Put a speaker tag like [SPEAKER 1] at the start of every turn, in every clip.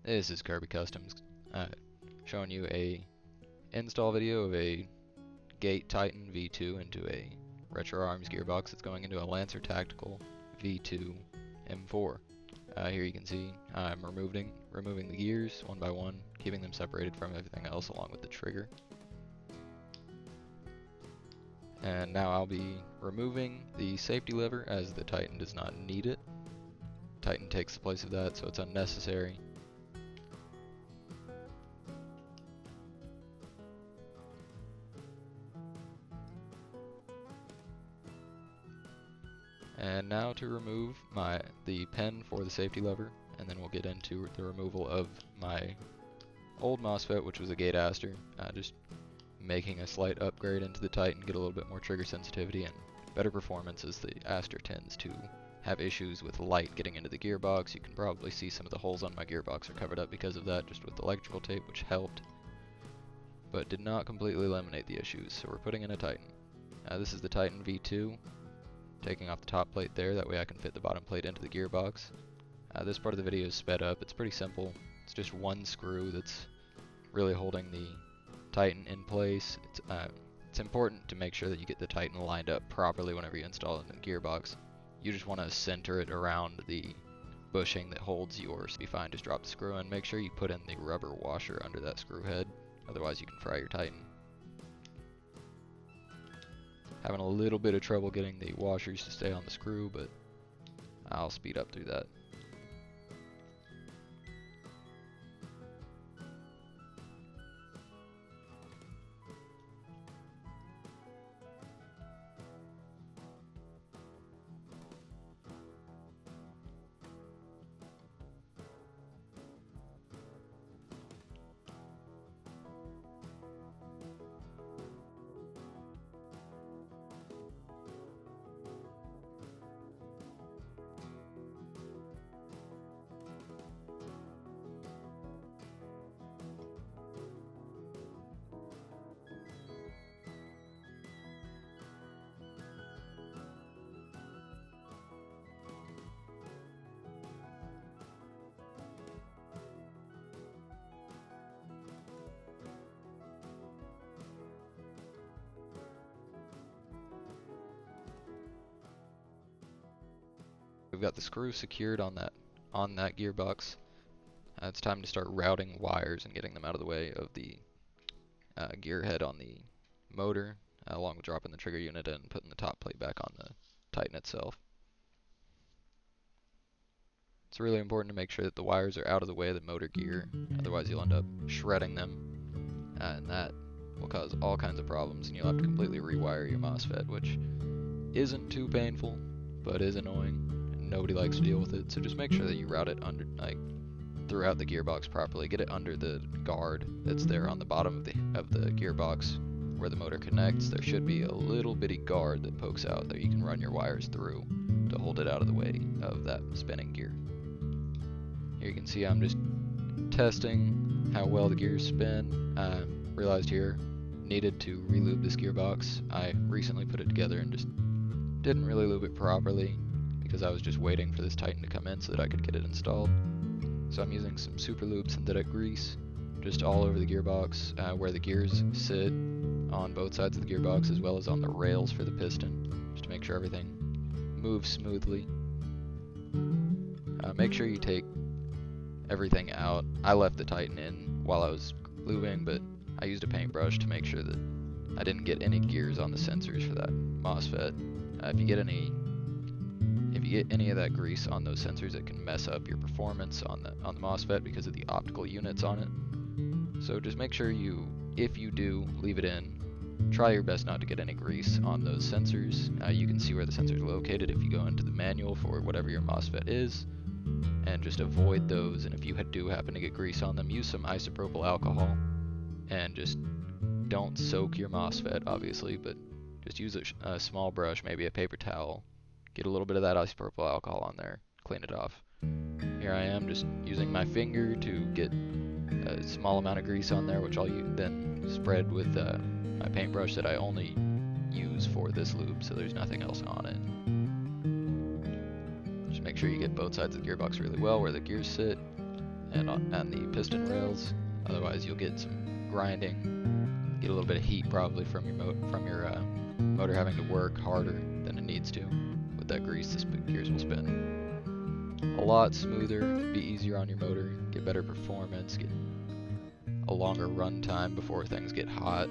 [SPEAKER 1] This is Kirby Customs, showing you a install video of a Gate Titan V2 into a Retro Arms gearbox that's going into a Lancer Tactical V2 M4. Here you can see I'm removing the gears one by one, keeping them separated from everything else along with the trigger. And now I'll be removing the safety lever as the Titan does not need it. Titan takes the place of that, so it's unnecessary. And now to remove the pin for the safety lever, and then we'll get into the removal of my old MOSFET, which was a gate aster. Just making a slight upgrade into the Titan, get a little bit more trigger sensitivity and better performance, as the aster tends to have issues with light getting into the gearbox. You can probably see some of the holes on my gearbox are covered up because of that, just with electrical tape, which helped, but did not completely eliminate the issues. So we're putting in a Titan. This is the Titan V2. Taking off the top plate there, that way I can fit the bottom plate into the gearbox. This part of the video is sped up. It's pretty simple. It's just one screw that's really holding the Titan in place. It's important to make sure that you get the Titan lined up properly whenever you install it in the gearbox. You just want to center it around the bushing that holds yours. Be fine, just drop the screw in. Make sure you put in the rubber washer under that screw head, otherwise you can fry your Titan. Having a little bit of trouble getting the washers to stay on the screw, but I'll speed up through that. We've got the screw secured on that gearbox. It's time to start routing wires and getting them out of the way of the gear head on the motor, along with dropping the trigger unit and putting the top plate back on the Titan itself. It's really important to make sure that the wires are out of the way of the motor gear, otherwise you'll end up shredding them, and that will cause all kinds of problems, and you'll have to completely rewire your MOSFET, which isn't too painful, but is annoying. Nobody likes to deal with it, so just make sure that you route it under, throughout the gearbox properly. Get it under the guard that's there on the bottom of the gearbox where the motor connects. There should be a little bitty guard that pokes out that you can run your wires through to hold it out of the way of that spinning gear. Here you can see I'm just testing how well the gears spin. Realized here needed to relube this gearbox. I recently put it together and just didn't really lube it properly, because I was just waiting for this Titan to come in so that I could get it installed. So I'm using some super lube synthetic grease just all over the gearbox, where the gears sit on both sides of the gearbox, as well as on the rails for the piston, just to make sure everything moves smoothly. Make sure you take everything out. I left the Titan in while I was lubing, but I used a paintbrush to make sure that I didn't get any gears on the sensors for that MOSFET. If you get any of that grease on those sensors, it can mess up your performance on the MOSFET because of the optical units on it. So just make sure if you do leave it in, try your best not to get any grease on those sensors. You can see where the sensor is located if you go into the manual for whatever your MOSFET is, and just avoid those. And if you do happen to get grease on them, use some isopropyl alcohol, and just don't soak your MOSFET, obviously, but just use a small brush, maybe a paper towel. Get a little bit of that isopropyl alcohol on there, clean it off. Here I am just using my finger to get a small amount of grease on there, which I'll then spread with my paintbrush that I only use for this lube, so there's nothing else on it. Just make sure you get both sides of the gearbox really well where the gears sit, and the piston rails. Otherwise, you'll get some grinding, get a little bit of heat probably from your motor having to work harder than it needs to. With that grease, the gears will spin a lot smoother, be easier on your motor, get better performance, get a longer run time before things get hot.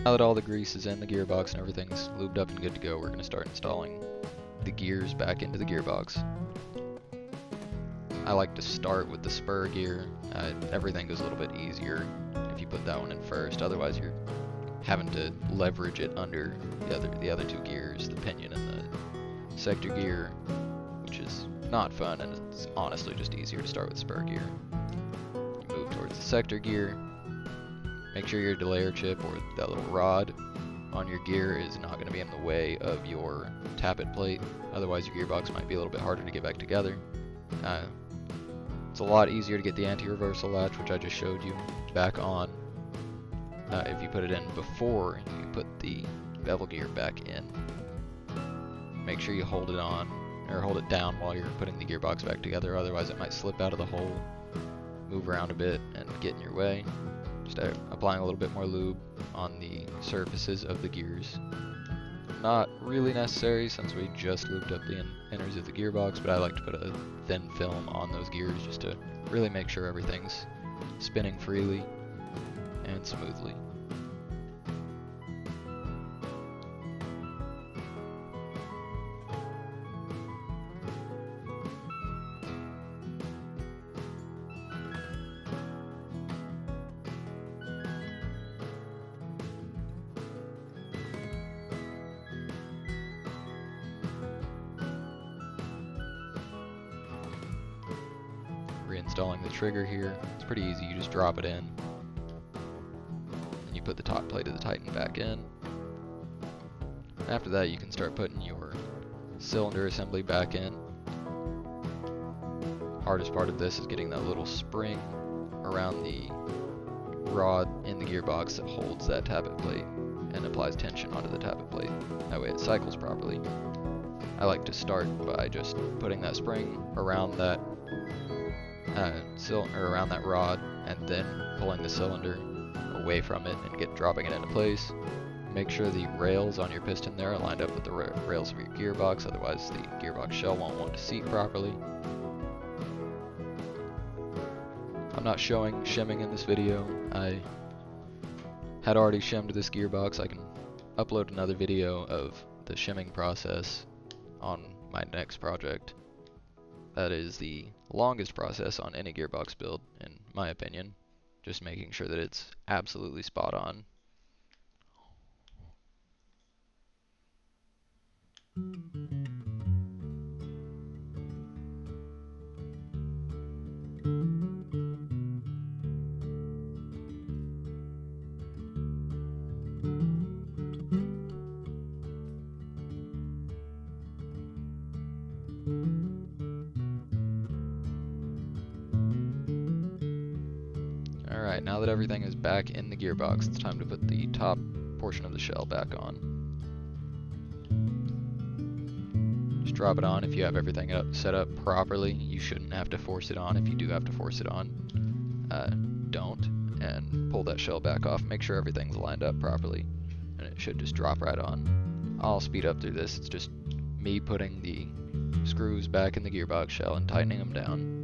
[SPEAKER 1] Now that all the grease is in the gearbox and everything's lubed up and good to go, we're going to start installing the gears back into the gearbox. I like to start with the spur gear. Everything goes a little bit easier if you put that one in first. Otherwise, you're having to leverage it under the other two gears, the pinion and the sector gear, which is not fun, and it's honestly just easier to start with spur gear. You move towards the sector gear. Make sure your delayer chip or that little rod on your gear is not going to be in the way of your tappet plate. Otherwise, your gearbox might be a little bit harder to get back together. It's a lot easier to get the anti-reversal latch, which I just showed you, back on if you put it in before you put the bevel gear back in. Make sure you hold it on, or hold it down while you're putting the gearbox back together, otherwise it might slip out of the hole, move around a bit, and get in your way. Just applying a little bit more lube on the surfaces of the gears. Not really necessary since we just lubed up the inners of the gearbox, but I like to put a thin film on those gears just to really make sure everything's spinning freely and smoothly. Reinstalling the trigger here. It's pretty easy, you just drop it in and you put the top plate of the Titan back in. After that you can start putting your cylinder assembly back in. Hardest part of this is getting that little spring around the rod in the gearbox that holds that tappet plate and applies tension onto the tappet plate. That way it cycles properly. I like to start by just putting that spring around that around that rod and then pulling the cylinder away from it and dropping it into place. Make sure the rails on your piston there are lined up with the rails of your gearbox, otherwise the gearbox shell won't want to seat properly. I'm not showing shimming in this video. I had already shimmed this gearbox. I can upload another video of the shimming process on my next project. That is the longest process on any gearbox build, in my opinion. Just making sure that it's absolutely spot on. Alright, now that everything is back in the gearbox, it's time to put the top portion of the shell back on. Just drop it on if you have everything set up properly. You shouldn't have to force it on. If you do have to force it on, don't. And pull that shell back off. Make sure everything's lined up properly, and it should just drop right on. I'll speed up through this. It's just me putting the screws back in the gearbox shell and tightening them down.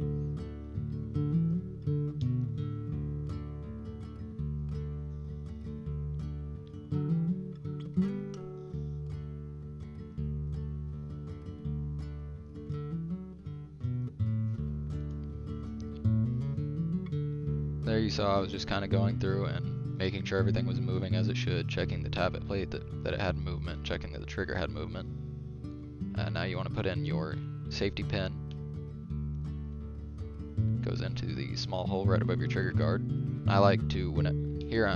[SPEAKER 1] There you saw I was just kind of going through and making sure everything was moving as it should, checking the tappet plate that it had movement, checking that the trigger had movement. Now you want to put in your safety pin. Goes into the small hole right above your trigger guard. I like to,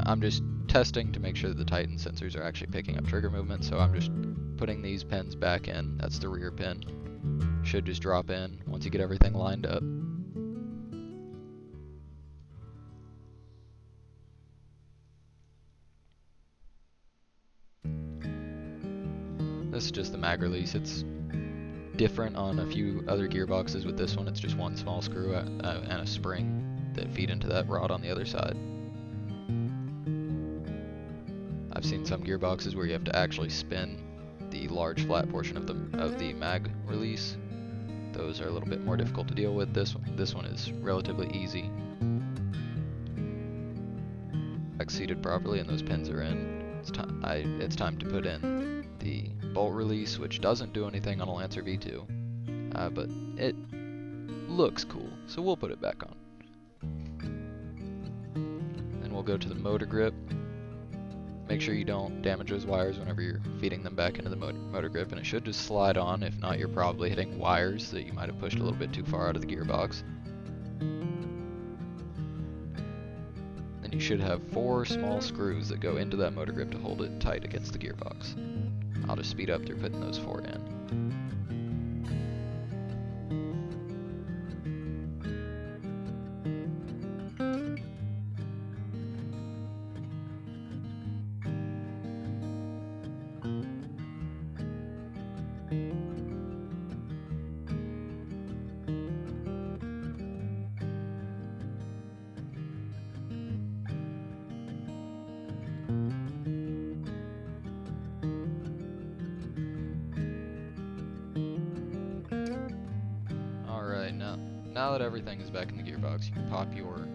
[SPEAKER 1] I'm just testing to make sure that the Titan sensors are actually picking up trigger movement, so I'm just putting these pins back in. That's the rear pin. Should just drop in once you get everything lined up. This is just the mag release. It's different on a few other gearboxes. With this one, it's just one small screw and a spring that feed into that rod on the other side. I've seen some gearboxes where you have to actually spin the large flat portion of the mag release. Those are a little bit more difficult to deal with. This one is relatively easy. Seated properly and those pins are in. It's time to put in the bolt release, which doesn't do anything on a Lancer V2, but it looks cool, so we'll put it back on. Then we'll go to the motor grip. Make sure you don't damage those wires whenever you're feeding them back into the motor grip, and it should just slide on. If not, you're probably hitting wires that you might have pushed a little bit too far out of the gearbox. Then you should have 4 small screws that go into that motor grip to hold it tight against the gearbox. I'll just speed up through putting those 4 in. Now that everything is back in the gearbox, you can pop your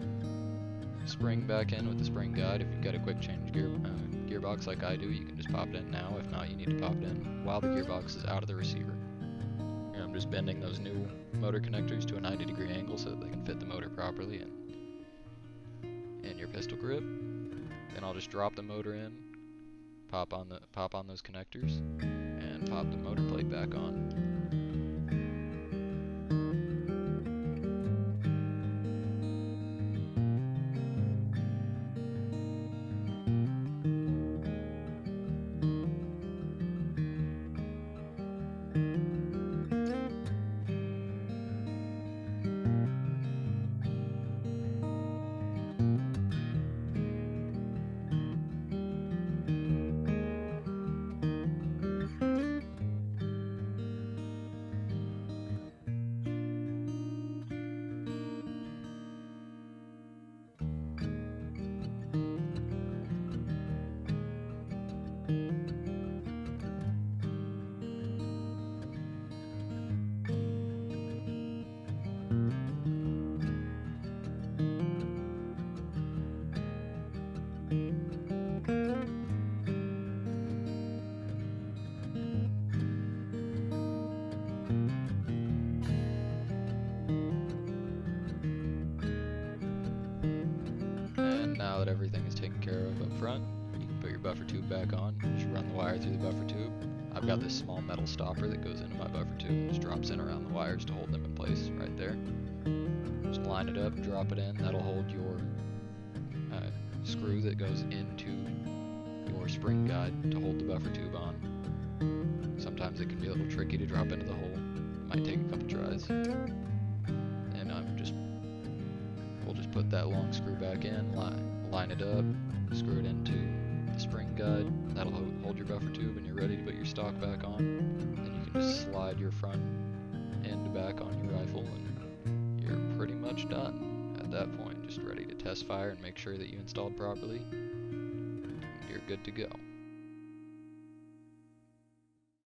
[SPEAKER 1] spring back in with the spring guide. If you've got a quick change gearbox like I do, you can just pop it in now. If not, you need to pop it in while the gearbox is out of the receiver. Here I'm just bending those new motor connectors to a 90-degree angle so that they can fit the motor properly in your pistol grip. Then I'll just drop the motor in, pop on those connectors, and pop the motor plate back on. Now that everything is taken care of up front, you can put your buffer tube back on. Just run the wire through the buffer tube. I've got this small metal stopper that goes into my buffer tube. Just drops in around the wires to hold them in place right there. Just line it up, drop it in. That'll hold your screw that goes into your spring guide to hold the buffer tube on. Sometimes it can be a little tricky to drop into the hole. It might take a couple tries. And we'll just put that long screw back in, line it up, screw it into the spring guide. That'll hold your buffer tube, and you're ready to put your stock back on. Then you can just slide your front end back on your rifle, and you're pretty much done at that point. Just ready to test fire and make sure that you installed properly. You're good to go.